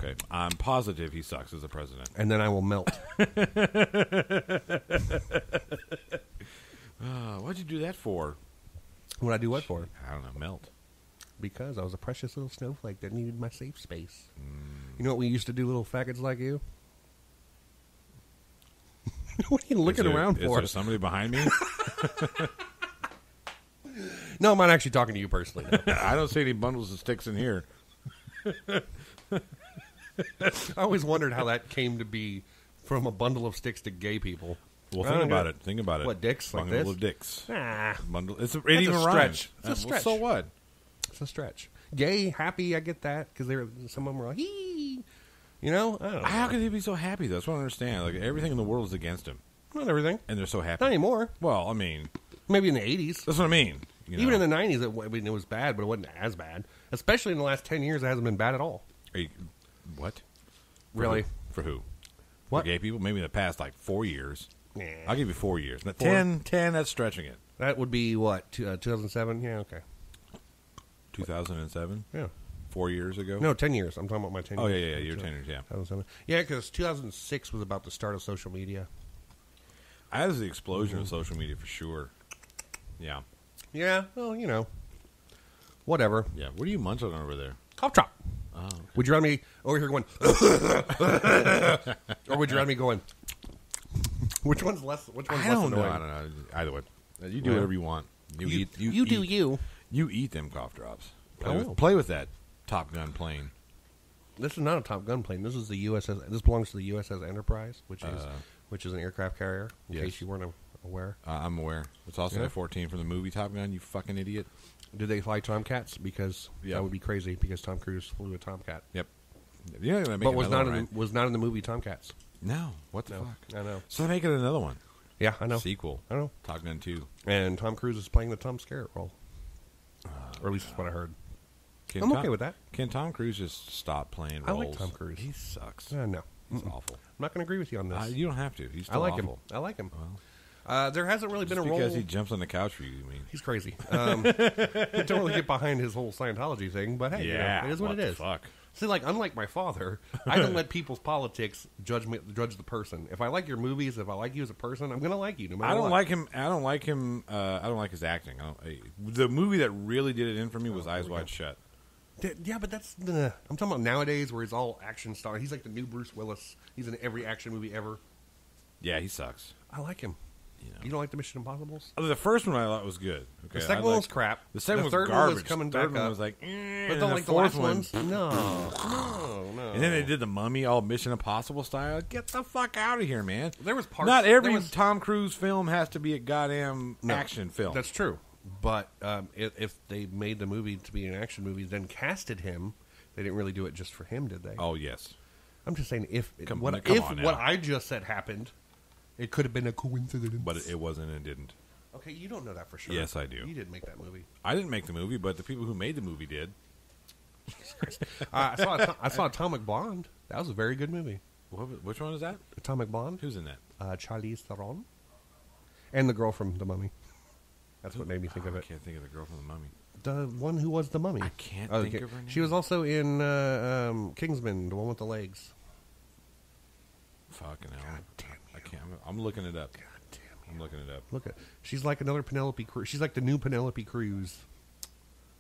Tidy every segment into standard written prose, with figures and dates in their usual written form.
Okay. I'm positive he sucks as a president. And then I will melt. What'd you do that for? What'd I do what for? I don't know. Melt. Because I was a precious little snowflake that needed my safe space. You know what we used to do, little faggots like you? What are you looking around for? Is there somebody behind me? No, I'm not actually talking to you personally. No. I don't see any bundles of sticks in here. I always wondered how that came to be from a bundle of sticks to gay people. Well, think about it. Think about it. What, dicks? Like bundle this? of dicks. Bundle. It even rhymes. It's a stretch. So what? It's a stretch. Gay, happy, I get that. Because some of them were like, hee. You know? I don't know. How can they be so happy, though? That's what I don't understand. Like, everything in the world is against him. Not everything. And they're so happy. Not anymore. Well, I mean. Maybe in the 80s. That's what I mean. You know? Even in the 90s, it was bad, but it wasn't as bad. Especially in the last 10 years, it hasn't been bad at all. What? Really? For who? What? For gay people? Maybe in the past, 4 years. Nah. I'll give you 4 years. 10, that's stretching it. That would be, what, 2007? Yeah, okay. 2007? Yeah. 4 years ago? No, 10 years. I'm talking about my 10 years. Oh, yeah. Your 10 years, yeah. 2007. Yeah, because 2006 was about the start of social media. That was the explosion of social media for sure. Yeah. Yeah, well, you know. Whatever. Yeah. What are you munching on over there? Cough drop. Oh. Okay. Would you rather me over here going, or would you rather me going, which one's less annoying? I don't know. Either way. You do whatever you want. You eat them cough drops. Play with that Top Gun plane. This is not a Top Gun plane. This is the USS. This belongs to the USS Enterprise, which is an aircraft carrier. In case you weren't aware. I'm aware. It's also F-14 from the movie Top Gun. You fucking idiot. Did they fly Tomcats? Because that would be crazy. Because Tom Cruise flew a Tomcat. Yep. You're gonna make but was not one, right? was not in the movie Tomcats. No. What the fuck? I know. So they're making another one. Yeah, I know. Sequel. I know. Top Gun 2. And Tom Cruise is playing the Tom Skerritt role. Or at least that's what I heard. I'm okay with that. Can Tom Cruise just stop playing roles? I like Tom Cruise. He sucks. No. He's awful. I'm not going to agree with you on this. You don't have to. He's still I like awful. him. I like him. There hasn't really been a role. Because he jumps on the couch for you mean? He's crazy. I don't really get behind his whole Scientology thing, but hey, it is what it is. Fuck? See, unlike my father, I don't let people's politics judge the person. If I like your movies, if I like you as a person, I'm going to like you no matter what. I don't like him. I don't like his acting. The movie that really did it in for me was Eyes Wide Shut. Yeah, but that's I'm talking about nowadays where he's all action star. He's like the new Bruce Willis. He's in every action movie ever. Yeah, he sucks. I like him. You don't like the Mission Impossibles? The first one I thought was good. Okay, the second one was crap. The second the was third garbage. One was coming the third back one up. was like, but don't like the last ones. No. And then they did the Mummy, all Mission Impossible style. Get the fuck out of here, man. There was parts. Not every Tom Cruise film has to be a goddamn action film. That's true. But if they made the movie to be an action movie, then casted him, they didn't really do it just for him, did they? Oh yes. I'm just saying if what I just said happened. It could have been a coincidence. But it wasn't and didn't. Okay, you don't know that for sure. Yes, I do. You didn't make that movie. I didn't make the movie, but the people who made the movie did. I saw Atomic Blonde. That was a very good movie. Which one is that? Atomic Blonde. Who's in that? Charlize Theron. And the girl from The Mummy. That's what made me think of it. I can't think of the girl from The Mummy. The one who was The Mummy. I can't think of her name. She was also in Kingsman, the one with the legs. Fucking hell. God damn you. I can't. I'm looking it up. God damn you. I'm looking it up. Look at. She's like another Penelope Cruz. She's like the new Penelope Cruz,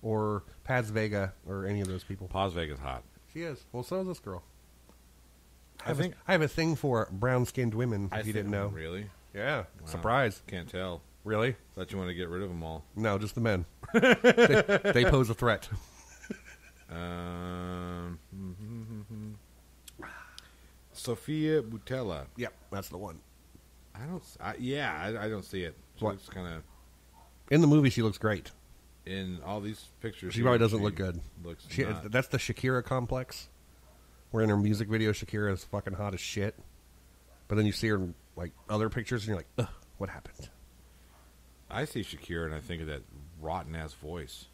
or Paz Vega, or any of those people. Paz Vega's hot. She is. Well, so is this girl. I have a thing for brown-skinned women. If you didn't know. Really? Yeah. Wow. Surprise. Can't tell. Really? Thought you wanted to get rid of them all. No, just the men. they pose a threat. Sophia Boutella. Yep, that's the one. I don't see it. She looks kind of. In the movie, she looks great. In all these pictures, she probably doesn't look good. That's the Shakira complex. Where in her music video, Shakira is fucking hot as shit. But then you see her in like other pictures, and you're like, ugh, what happened? I see Shakira, and I think of that rotten ass voice.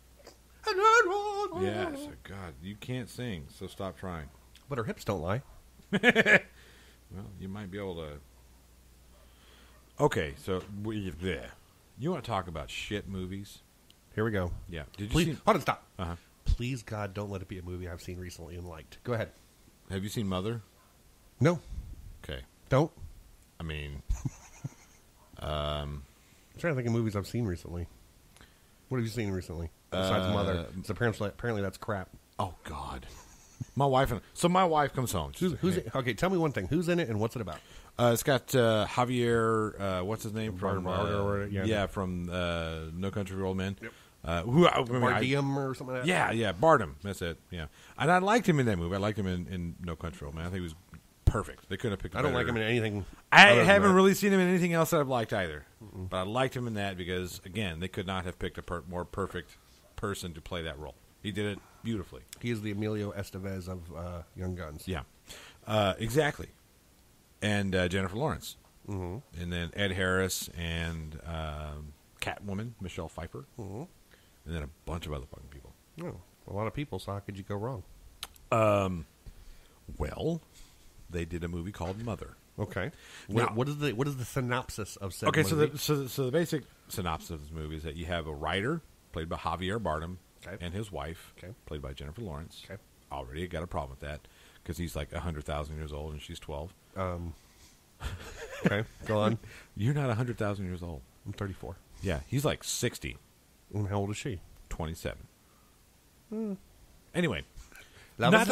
Yes, God, you can't sing, so stop trying. But her hips don't lie. Well, you might be able to. Okay, so you want to talk about shit movies? Here we go. Yeah. Did you Please, see? Hold on, stop. Uh-huh. Please, God, don't let it be a movie I've seen recently and liked. Go ahead. Have you seen Mother? No. Okay. Don't. I mean, I'm trying to think of movies I've seen recently. What have you seen recently besides Mother? Apparently that's crap. Oh God, my wife comes home. Who's okay? Tell me one thing. Who's in it and what's it about? It's got Javier. What's his name from? From No Country for Old Men. Yep. Bardem or something like that. Yeah, Bardem. That's it. Yeah, and I liked him in that movie. I liked him in No Country for Old Men. I think he was perfect. They couldn't have picked. I don't like him in anything. I haven't really seen him in anything else that I've liked either. Mm-mm. But I liked him in that because again, they could not have picked a more perfect person to play that role. He did it beautifully. He is the Emilio Estevez of Young Guns. Yeah, exactly. And Jennifer Lawrence, and then Ed Harris and Catwoman Michelle Pfeiffer, and then a bunch of other fucking people. Oh, a lot of people. So how could you go wrong? Well, they did a movie called Mother. Okay. Now, what is the synopsis of said movie? So the basic synopsis of this movie is that you have a writer played by Javier Bardem and his wife played by Jennifer Lawrence. Okay. Already got a problem with that because he's like 100,000 years old and she's 12. Okay, go on. You're not 100,000 years old. I'm 34. Yeah, he's like 60. And how old is she? 27. Anyway, not that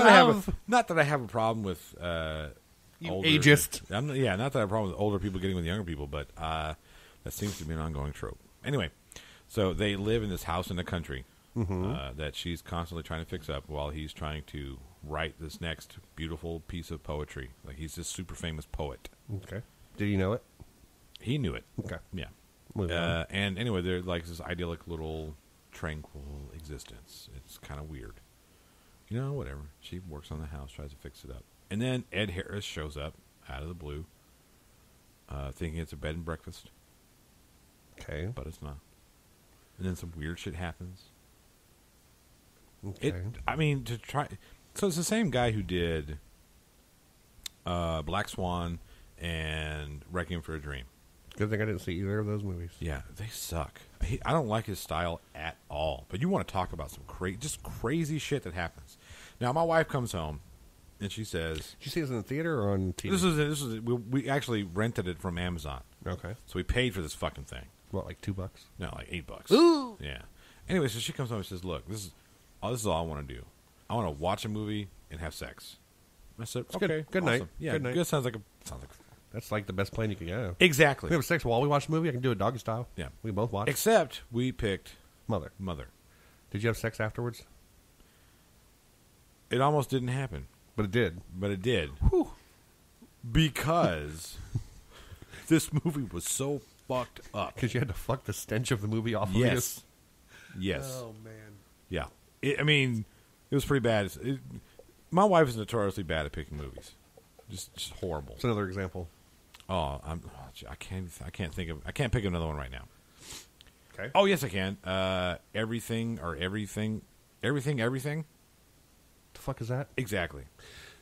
I have a problem with ageist. Not that I have a problem with older people getting with younger people, but that seems to be an ongoing trope. Anyway, so they live in this house in the country that she's constantly trying to fix up while he's trying to write this next beautiful piece of poetry. Like he's this super famous poet. Okay. Did he know it? He knew it. Okay. Yeah. And anyway, they're like this idyllic little tranquil existence. It's kind of weird. Whatever. She works on the house, tries to fix it up. And then Ed Harris shows up out of the blue, thinking it's a bed and breakfast. Okay. But it's not. And then some weird shit happens. Okay. So it's the same guy who did Black Swan and Requiem for a Dream. Good thing I didn't see either of those movies. Yeah, they suck. I don't like his style at all. But you want to talk about some crazy shit that happens. Now, my wife comes home, and she says... Did you see this in the theater or on TV? We actually rented it from Amazon. Okay. So we paid for this fucking thing. What, like $2? No, like $8. Ooh! Yeah. Anyway, so she comes home and says, look, this is all I want to do. I want to watch a movie and have sex. I said, okay. Good night. Yeah, good night. Good. Sounds like that's like the best plan you can get. Exactly. We have sex while we watch the movie. I can do it doggy style. Yeah. We both watch. Except we picked Mother. Did you have sex afterwards? It almost didn't happen. But it did. Whew. Because this movie was so fucked up. Because you had to fuck the stench of the movie off of you? Yes. Oh, man. Yeah. It was pretty bad. My wife is notoriously bad at picking movies. Just horrible. It's another example. I can't pick another one right now. Okay. Oh, yes, I can. Everything. The fuck is that? Exactly.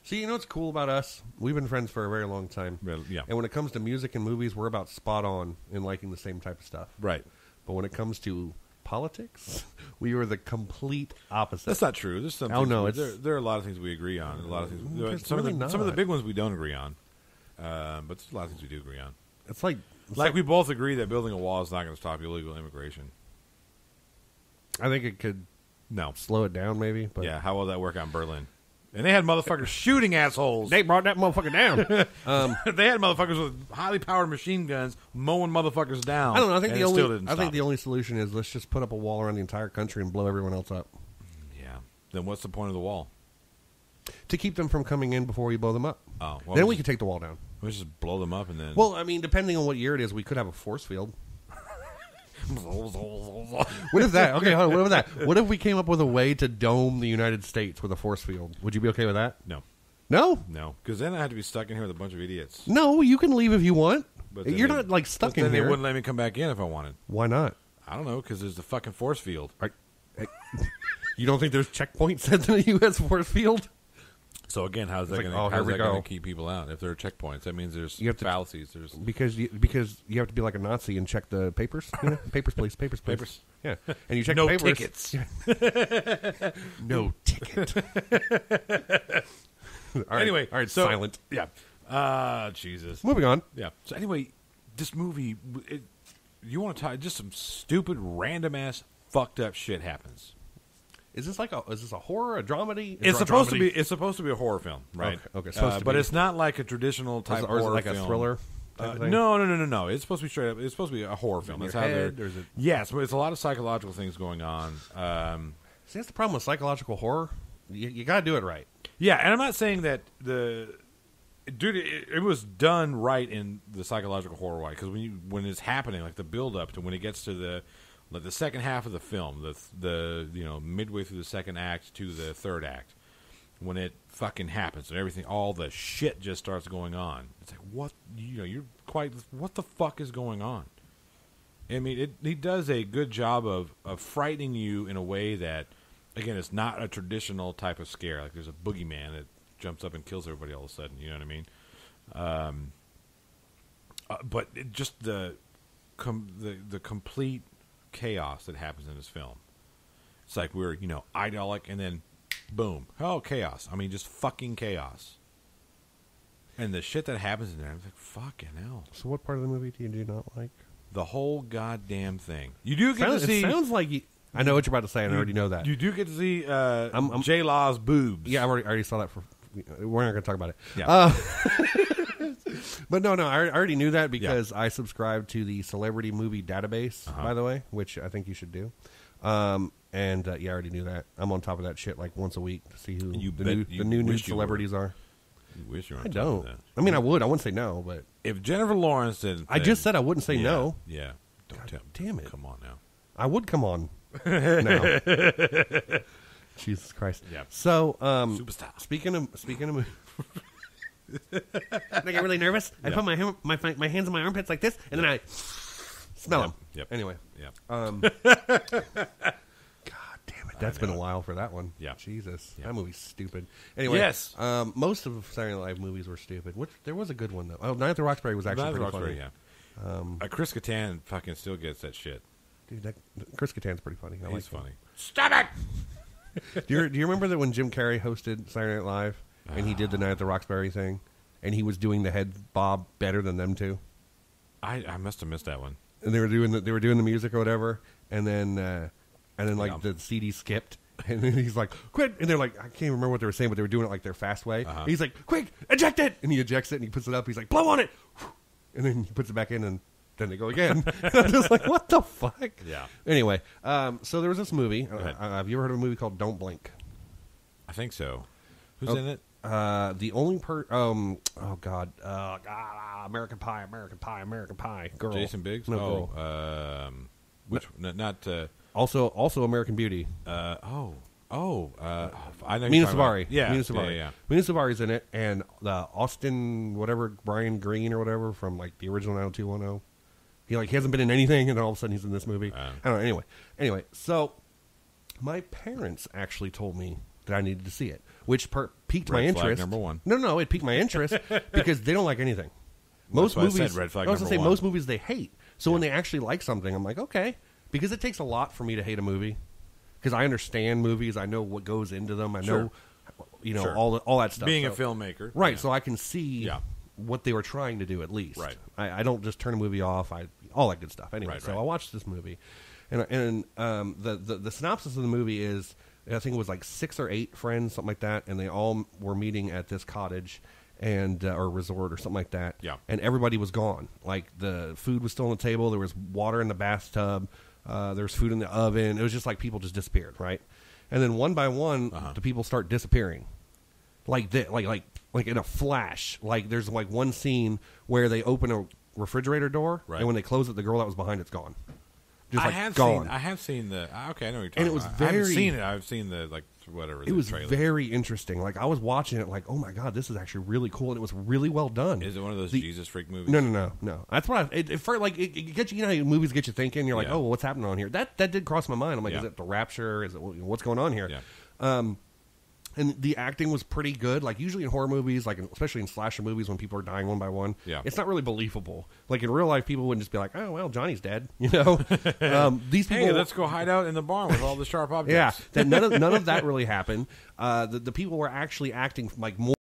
See, what's cool about us? We've been friends for a very long time. Well, yeah. And when it comes to music and movies, we're about spot on in liking the same type of stuff. Right. But when it comes to politics, we are the complete opposite. That's not true. There's some. There are a lot of things we agree on. A lot of things. Some of the big ones we don't agree on. But there's a lot of things we do agree on. It's like we both agree that building a wall is not going to stop illegal immigration. I think it could slow it down, maybe. But yeah, how will that work out in Berlin? And they had motherfuckers shooting assholes. They brought that motherfucker down. They had motherfuckers with highly powered machine guns mowing motherfuckers down. I don't know. I think the only solution is let's just put up a wall around the entire country and blow everyone else up. Yeah. Then what's the point of the wall? To keep them from coming in before we blow them up. Oh, well, then we could take the wall down. We just blow them up and then. Well, depending on what year it is, we could have a force field. What if that? Okay, hold on, what if that? What if we came up with a way to dome the United States with a force field? Would you be okay with that? No. No? No, because then I have to be stuck in here with a bunch of idiots. No, you can leave if you want. You're not stuck in here. They wouldn't let me come back in if I wanted. Why not? I don't know, because there's the fucking force field. You don't think there's checkpoints at the U.S. force field? So again, how's that going to keep people out? If there are checkpoints, that means there's fallacies. Because you have to be like a Nazi and check the papers. Papers, please. Papers, please. Papers. Yeah, and you check no the papers. Tickets. No ticket. Anyway, all right, so, silent. Yeah. Jesus. Moving on. Yeah. So anyway, this movie, you want to talk? Just some stupid, random ass, fucked up shit happens. Is this a horror, a dramedy? It's supposed to be a horror film, right? Okay. Supposed to but be. it's not like a traditional type or is horror it like film. a thriller? Type of thing? No. It's supposed to be straight up. It's supposed to be a horror film. That's how they're. Yes, but it's a lot of psychological things going on. See, that's the problem with psychological horror. You got to do it right. Yeah, and I'm not saying that dude, it was done right in the psychological horror way, because when it's happening, like the build up to when it gets to the second half of the film, the midway through the second act to the third act, when it fucking happens and everything, all the shit just starts going on. It's like, what, what the fuck is going on? I mean, he does a good job of frightening you in a way that, again, it's not a traditional type of scare. Like there's a boogeyman that jumps up and kills everybody all of a sudden. You know what I mean? But just the complete chaos that happens in this film. It's like we're idyllic, and then boom, oh, chaos. I mean, just fucking chaos. And the shit that happens in there, I'm like, fucking hell. So what part of the movie do you not like? The whole goddamn thing. You do get to see. It sounds like I know what you're about to say, and I already know that. You do get to see J-Law's boobs. Yeah, I already saw that. We're not going to talk about it. Yeah. But no, I already knew that because I subscribe to the Celebrity Movie Database, by the way, which I think you should do. I already knew that. I'm on top of that shit like once a week to see who the new celebrities are. You wish you were on I top don't. of that. I mean, I would. I wouldn't say no, but if Jennifer Lawrence didn't, I just said I wouldn't say no. Yeah. Don't damn it. Come on now. I would come on. No. Jesus Christ. Yeah. So, Superstar. Speaking of I get really nervous. I put my hands in my armpits like this, and then I smell them. Yep. Anyway. Yep. God damn it. That's been a while for that one. Yeah. Jesus. Yeah. That movie's stupid. Anyway. Yes. Most of Saturday Night Live movies were stupid. There was a good one, though. Oh, Night at the Roxbury was actually pretty funny. Yeah. Chris Kattan fucking still gets that shit. Dude, Chris Kattan's pretty funny. He's funny. Stop it! Do you remember that when Jim Carrey hosted Saturday Night Live and he did the Night at the Roxbury thing, and he was doing the head bob better than them two? I must have missed that one. And they were doing the music or whatever, and then the CD skipped, and then he's like, "Quit!" And they're like, I can't remember what they were saying, but they were doing it like their fast way. He's like, "Quick, eject it!" And he ejects it, and he puts it up. He's like, "Blow on it!" And then he puts it back in, and then they go again. I'm just like, what the fuck? Yeah. Anyway, so there was this movie. Have you ever heard of a movie called Don't Blink? I think so. Who's in it? The only oh God, American Pie, girl. Jason Biggs? No, girl. Which not also American Beauty. I know. Mina Savari. Yeah. Mina Savari. Yeah. Mina Savari's in it, and the Austin Brian Green or whatever from like the original 90210. He hasn't been in anything, and then all of a sudden he's in this movie. I don't know. Anyway, so my parents actually told me that I needed to see it, which piqued my interest. Red flag number one. No, it piqued my interest because they don't like anything. Most movies, I said red flag I was going to say number most movies they hate. So when they actually like something, I'm like, okay, because it takes a lot for me to hate a movie. Because I understand movies, I know what goes into them, I know, all that stuff. Being a filmmaker, right? So I can see what they were trying to do at least. Right. I don't just turn a movie off. All that good stuff. Anyway, right. I watched this movie, and the synopsis of the movie is, I think it was like 6 or 8 friends, something like that, and they all were meeting at this cottage and or resort or something like that. Yeah. And everybody was gone. Like the food was still on the table. There was water in the bathtub. There was food in the oven. It was just like people just disappeared, right? And then one by one, the people start disappearing, like in a flash. Like there's like one scene where they open a refrigerator door, and when they close it, the girl that was behind it's gone. Just gone. I have seen the. Okay, I know what you're talking about. And it was I haven't very. seen it. I've seen the whatever. It was trailer. very interesting. Like I was watching it, like, oh my god, this is actually really cool, and it was really well done. Is it one of those Jesus freak movies? No. That's what it gets you. You know how movies get you thinking. You're like, oh, well, what's happening on here? That did cross my mind. I'm like, is it the rapture? Is it what's going on here? Yeah. And the acting was pretty good. Like usually in horror movies, like especially in slasher movies, when people are dying one by one, it's not really believable. Like in real life, people wouldn't just be like, "Oh well, Johnny's dead," you know. These people, hey, let's go hide out in the barn with all the sharp objects. Yeah, none of that really happened. The people were actually acting like more.